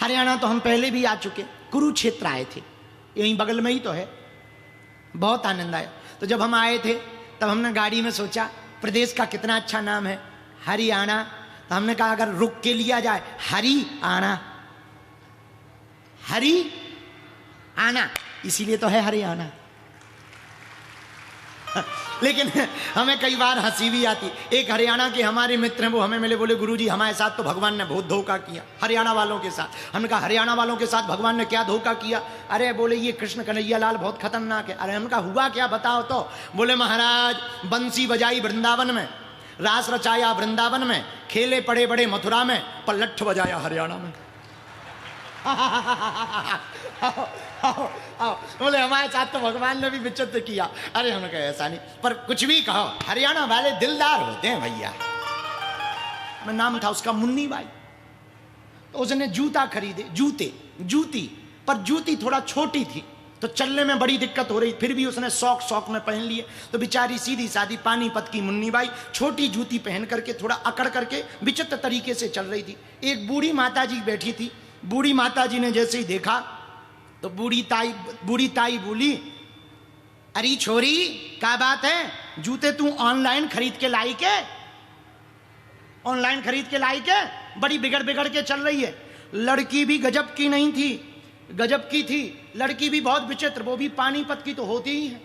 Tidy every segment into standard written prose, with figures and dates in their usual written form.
हरियाणा तो हम पहले भी आ चुके, कुरुक्षेत्र आए थे, यहीं बगल में ही तो है, बहुत आनंद आया। तो जब हम आए थे तब हमने गाड़ी में सोचा प्रदेश का कितना अच्छा नाम है हरियाणा, तो हमने कहा अगर रुक के लिया जाए हरी आना, हरी आना, इसीलिए तो है हरियाणा। लेकिन हमें कई बार हंसी भी आती। एक हरियाणा के हमारे मित्र हैं, वो हमें मिले, बोले गुरुजी हमारे साथ तो भगवान ने बहुत धोखा किया हरियाणा वालों के साथ। हमने कहा हरियाणा वालों के साथ भगवान ने क्या धोखा किया? अरे बोले ये कृष्ण कन्हैया लाल बहुत खतरनाक है। अरे हमने कहा हुआ क्या बताओ तो? बोले महाराज बंसी बजाई वृंदावन में, रास रचाया वृंदावन में, खेले पड़े बड़े मथुरा में, पर लठ बजाया हरियाणा में। बोले हमारे साथ तो भगवान ने भी विचित्र किया। अरे हमने कहा ऐसा नहीं, पर कुछ भी कहो हरियाणा वाले दिलदार होते हैं भैया। मैं नाम था उसका मुन्नी बाई, तो उसने जूता खरीदे, जूती, पर जूती थोड़ा छोटी थी तो चलने में बड़ी दिक्कत हो रही, फिर भी उसने शौक में पहन लिए। तो बेचारी सीधी सादी पानीपत की मुन्नी बाई छोटी जूती पहन करके थोड़ा अकड़ करके विचित्र तरीके से चल रही थी। एक बूढ़ी माता जी बैठी थी, बूढ़ी माता जी ने जैसे ही देखा तो बूढ़ी ताई बोली अरे छोरी क्या बात है, जूते तू ऑनलाइन खरीद के लाई के? ऑनलाइन खरीद के लाई के? बड़ी बिगड़ के चल रही है। लड़की भी गजब की नहीं थी, गजब की थी लड़की भी, बहुत विचित्र, वो भी पानीपत की तो होती ही है।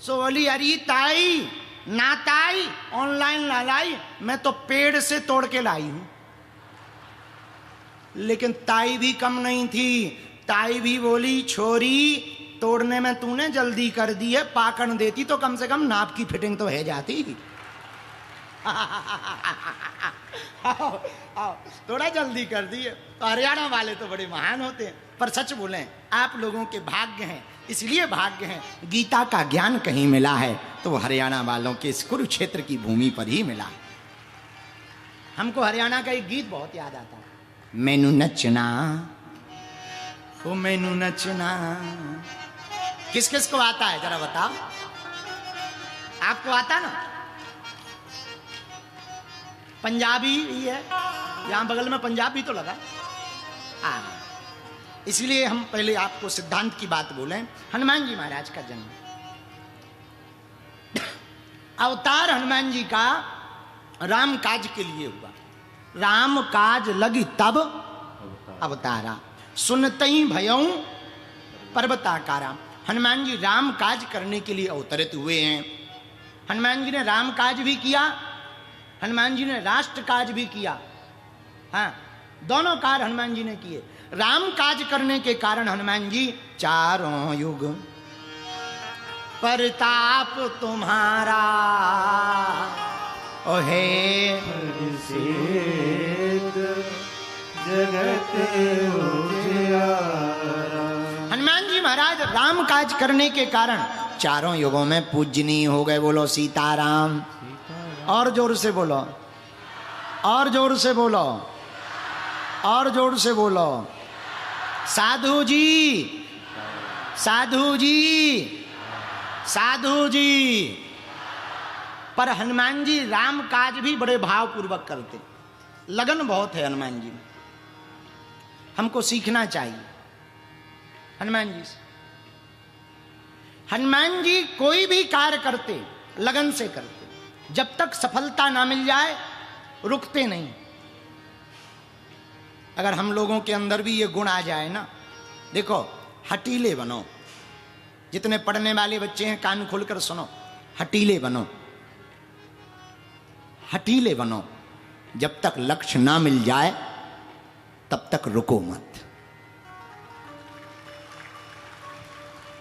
सो बोली अरे ताई ना ताई ऑनलाइन ला लाई, मैं तो पेड़ से तोड़ के लाई हूं। लेकिन ताई भी कम नहीं थी, ताई भी बोली छोरी तोड़ने में तूने जल्दी कर दी है, पाकन देती तो कम से कम नाप की फिटिंग तो है जाती। आओ, थोड़ा जल्दी कर दिए। तो हरियाणा वाले तो बड़े महान होते हैं, पर सच बोलें आप लोगों के भाग्य हैं, इसलिए भाग्य हैं गीता का ज्ञान कहीं मिला है तो वो हरियाणा वालों के इस कुरुक्षेत्र की भूमि पर ही मिला है। हमको हरियाणा का एक गीत बहुत याद आता है, मैनू नचना ओ मैनू नचना। किस किस को आता है जरा बताओ? आपको आता ना? पंजाबी ही है, यहां बगल में पंजाबी तो लगा। इसलिए हम पहले आपको सिद्धांत की बात बोले। हनुमान जी महाराज का जन्म, अवतार हनुमान जी का राम काज के लिए हुआ। राम काज लगी तब अवतारा, सुनतई भयऊ पर्वताकारा। हनुमान जी राम काज करने के लिए अवतरित हुए हैं। हनुमान जी ने राम काज भी किया, हनुमान जी ने राष्ट्र काज भी किया। हाँ, दोनों कार्य हनुमान जी ने किए। राम काज करने के कारण हनुमान जी चारों युग परताप तुम्हारा ओहे जगत हनुमान जी महाराज राम काज करने के कारण चारों युगों में पूजनीय हो गए। बोलो सीताराम। और जोर से बोलो, और जोर से बोलो, और जोर से बोलो। साधु जी, साधु जी, साधु जी। पर हनुमान जी राम काज भी बड़े भावपूर्वक करते, लगन बहुत है हनुमान जी में। हमको सीखना चाहिए हनुमान जी से। हनुमान जी कोई भी कार्य करते लगन से करते, जब तक सफलता ना मिल जाए रुकते नहीं। अगर हम लोगों के अंदर भी ये गुण आ जाए ना, देखो हटीले बनो। जितने पढ़ने वाले बच्चे हैं कान खोलकर सुनो, हटीले बनो, हटीले बनो। जब तक लक्ष्य ना मिल जाए तब तक रुको मत।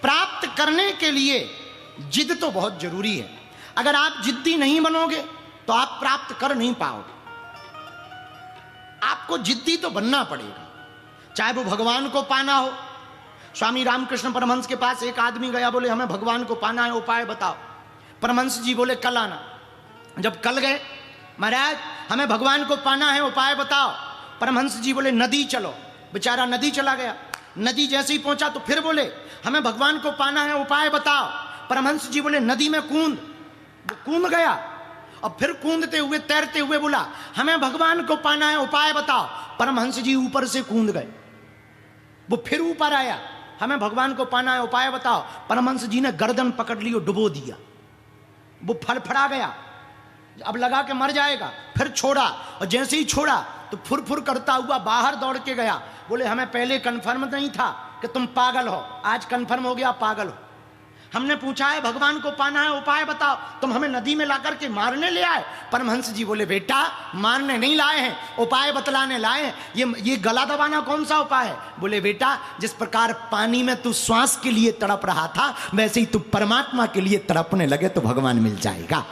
प्राप्त करने के लिए जिद तो बहुत जरूरी है। अगर आप जिद्दी नहीं बनोगे तो आप प्राप्त कर नहीं पाओगे। आपको जिद्दी तो बनना पड़ेगा, चाहे वो भगवान को पाना हो। स्वामी रामकृष्ण परमहंस के पास एक आदमी गया, बोले हमें भगवान को पाना है, उपाय बताओ। परमहंस जी बोले कल आना। जब कल गए, महाराज हमें भगवान को पाना है, उपाय बताओ। परमहंस जी बोले नदी चलो। बेचारा नदी चला गया। नदी जैसे ही पहुंचा तो फिर बोले हमें भगवान को पाना है, उपाय बताओ। परमहंस जी बोले नदी में कूद। वो कूद गया और फिर कूदते हुए तैरते हुए बोला, हमें भगवान को पाना है, उपाय बताओ। परमहंस जी ऊपर से कूद गए। वो फिर ऊपर आया, हमें भगवान को पाना है, उपाय बताओ। परमहंस जी ने गर्दन पकड़ ली और डुबो दिया। वो फड़फड़ा गया, अब लगा के मर जाएगा। फिर छोड़ा, और जैसे ही छोड़ा तो फुर फुर करता हुआ बाहर दौड़ के गया। बोले, हमें पहले कन्फर्म नहीं था कि तुम पागल हो, आज कन्फर्म हो गया पागल हो। हमने पूछा है भगवान को पाना है, उपाय बताओ, तुम हमें नदी में लाकर के मारने ले आए। परमहंस जी बोले, बेटा मारने नहीं लाए हैं, उपाय बतलाने लाए हैं। ये गला दबाना कौन सा उपाय है? बोले, बेटा जिस प्रकार पानी में तू श्वास के लिए तड़प रहा था, वैसे ही तू परमात्मा के लिए तड़पने लगे तो भगवान मिल जाएगा।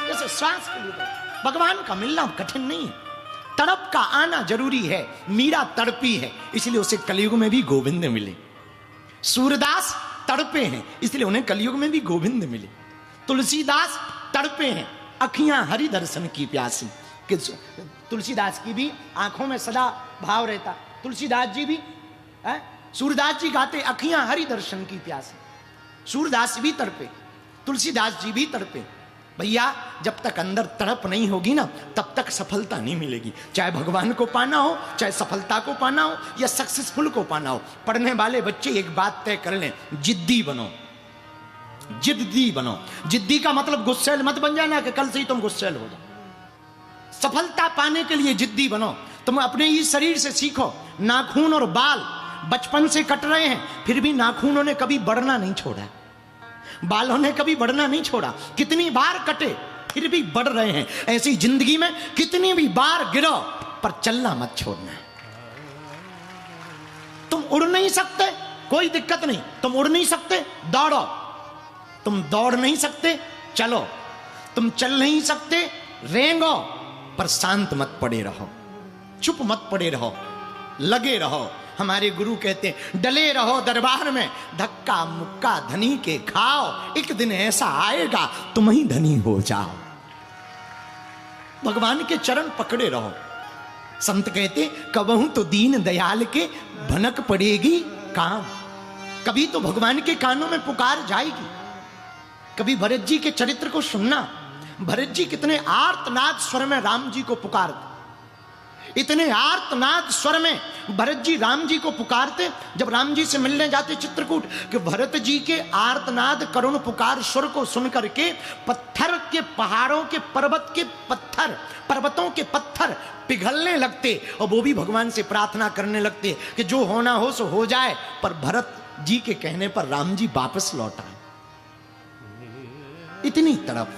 जैसे श्वास के लिए भगवान का मिलना कठिन नहीं है, तड़प का आना जरूरी है। मीरा तड़पी है, इसलिए उसे कलयुग में भी गोविंद मिले। सूरदास तड़पे हैं, इसलिए उन्हें कलयुग में भी गोविंद मिले। तुलसीदास तड़पे हैं, अखियां हरि दर्शन की प्यासी। तुलसीदास की भी आंखों में सदा भाव रहता। तुलसीदास जी भी, सूरदास जी गाते, अखियां हरि दर्शन की प्यासी। सूरदास भी तड़पे, तुलसीदास जी भी तड़पे। भैया जब तक अंदर तड़प नहीं होगी ना, तब तक सफलता नहीं मिलेगी। चाहे भगवान को पाना हो, चाहे सफलता को पाना हो, या सक्सेसफुल को पाना हो। पढ़ने वाले बच्चे एक बात तय कर लें, जिद्दी बनो, जिद्दी बनो। जिद्दी का मतलब गुस्सैल मत बन जाना कि कल से ही तुम गुस्सैल हो जाओ। सफलता पाने के लिए जिद्दी बनो। तुम अपने ही शरीर से सीखो। नाखून और बाल बचपन से कट रहे हैं, फिर भी नाखूनों ने कभी बढ़ना नहीं छोड़ा, बालों ने कभी बढ़ना नहीं छोड़ा। कितनी बार कटे फिर भी बढ़ रहे हैं। ऐसी जिंदगी में कितनी भी बार गिरो, पर चलना मत छोड़ना। तुम उड़ नहीं सकते, कोई दिक्कत नहीं। तुम उड़ नहीं सकते, दौड़ो। तुम दौड़ नहीं सकते, चलो। तुम चल नहीं सकते, रेंगो। पर शांत मत पड़े रहो, चुप मत पड़े रहो, लगे रहो। हमारे गुरु कहते हैं, डले रहो दरबार में, धक्का मुक्का धनी के खाओ, एक दिन ऐसा आएगा तुम ही धनी हो जाओ। भगवान के चरण पकड़े रहो। संत कहते, कबहू तो दीन दयाल के भनक पड़ेगी काम। कभी तो भगवान के कानों में पुकार जाएगी। कभी भरत जी के चरित्र को सुनना। भरत जी कितने आर्तनाद स्वर में राम जी को पुकारते, इतने आर्तनाद स्वर में भरत जी राम जी को पुकारते। जब राम जी से मिलने जाते चित्रकूट, कि भरत जी के आर्तनाद करुण पुकार स्वर को सुनकर के पत्थर के, पहाड़ों के, पर्वत के पत्थर, पर्वतों के पत्थर पिघलने लगते, और वो भी भगवान से प्रार्थना करने लगते कि जो होना हो सो हो जाए। पर भरत जी के कहने पर राम जी वापस लौट आए। इतनी तड़प।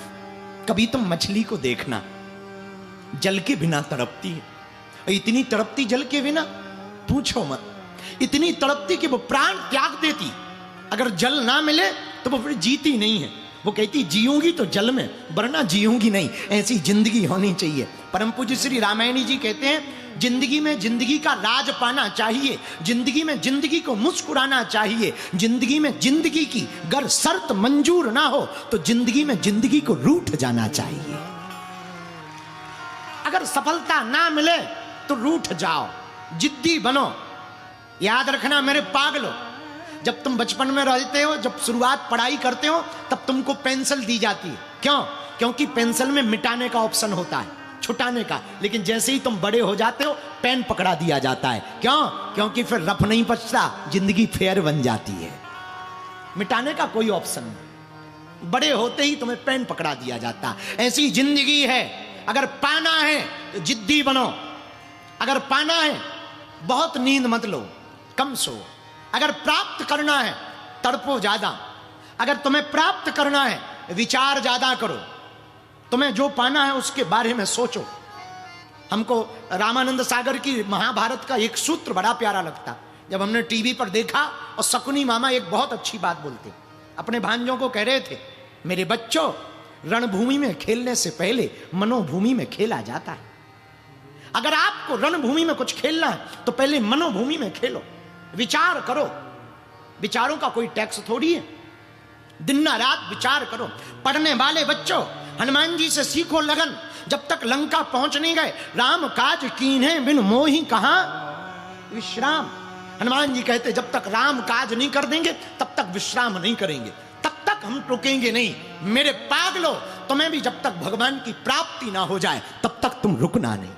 कभी तुम मछली को देखना, जल के बिना तड़पती है। इतनी तड़पती जल के बिना पूछो मत। इतनी तड़पती कि वो प्राण त्याग देती। अगर जल ना मिले तो वो फिर जीती नहीं है। वो कहती जीऊंगी तो जल में, वरना जीऊंगी नहीं। ऐसी जिंदगी होनी चाहिए। परम पूज्य श्री रामायणी जी कहते हैं, जिंदगी में जिंदगी का राज पाना चाहिए। जिंदगी में जिंदगी को मुस्कुराना चाहिए। जिंदगी में जिंदगी की गर शर्त मंजूर ना हो तो जिंदगी में जिंदगी को रूठ जाना चाहिए। अगर सफलता ना मिले तो रूठ जाओ, जिद्दी बनो। याद रखना मेरे पागलो, जब तुम बचपन में रहते हो, जब शुरुआत पढ़ाई करते हो, तब तुमको पेंसिल दी जाती है। क्यों? क्योंकि पेंसिल में मिटाने का ऑप्शन होता है, छुटाने का। लेकिन जैसे ही तुम बड़े हो जाते हो, पेन पकड़ा दिया जाता है। क्यों? क्योंकि फिर रफ नहीं बचता, जिंदगी फेयर बन जाती है। मिटाने का कोई ऑप्शन नहीं, बड़े होते ही तुम्हें पेन पकड़ा दिया जाता। ऐसी जिंदगी है। अगर पाना है तो जिद्दी बनो। अगर पाना है, बहुत नींद मत लो, कम सो। अगर प्राप्त करना है, तड़पो ज्यादा। अगर तुम्हें प्राप्त करना है, विचार ज्यादा करो। तुम्हें जो पाना है उसके बारे में सोचो। हमको रामानंद सागर की महाभारत का एक सूत्र बड़ा प्यारा लगता। जब हमने टीवी पर देखा, और शकुनी मामा एक बहुत अच्छी बात बोलते, अपने भांजों को कह रहे थे, मेरे बच्चों, रणभूमि में खेलने से पहले मनोभूमि में खेला जाता है। अगर आपको रणभूमि में कुछ खेलना है तो पहले मनोभूमि में खेलो, विचार करो। विचारों का कोई टैक्स थोड़ी है। दिन रात विचार करो। पढ़ने वाले बच्चों, हनुमान जी से सीखो लगन। जब तक लंका पहुंच नहीं गए, राम काज कीन्हे बिन मोहि कहां विश्राम। हनुमान जी कहते, जब तक राम काज नहीं कर देंगे तब तक विश्राम नहीं करेंगे, तब तक हम रुकेंगे नहीं। मेरे पागलो, तुम्हें भी जब तक भगवान की प्राप्ति ना हो जाए तब तक तुम रुकना नहीं।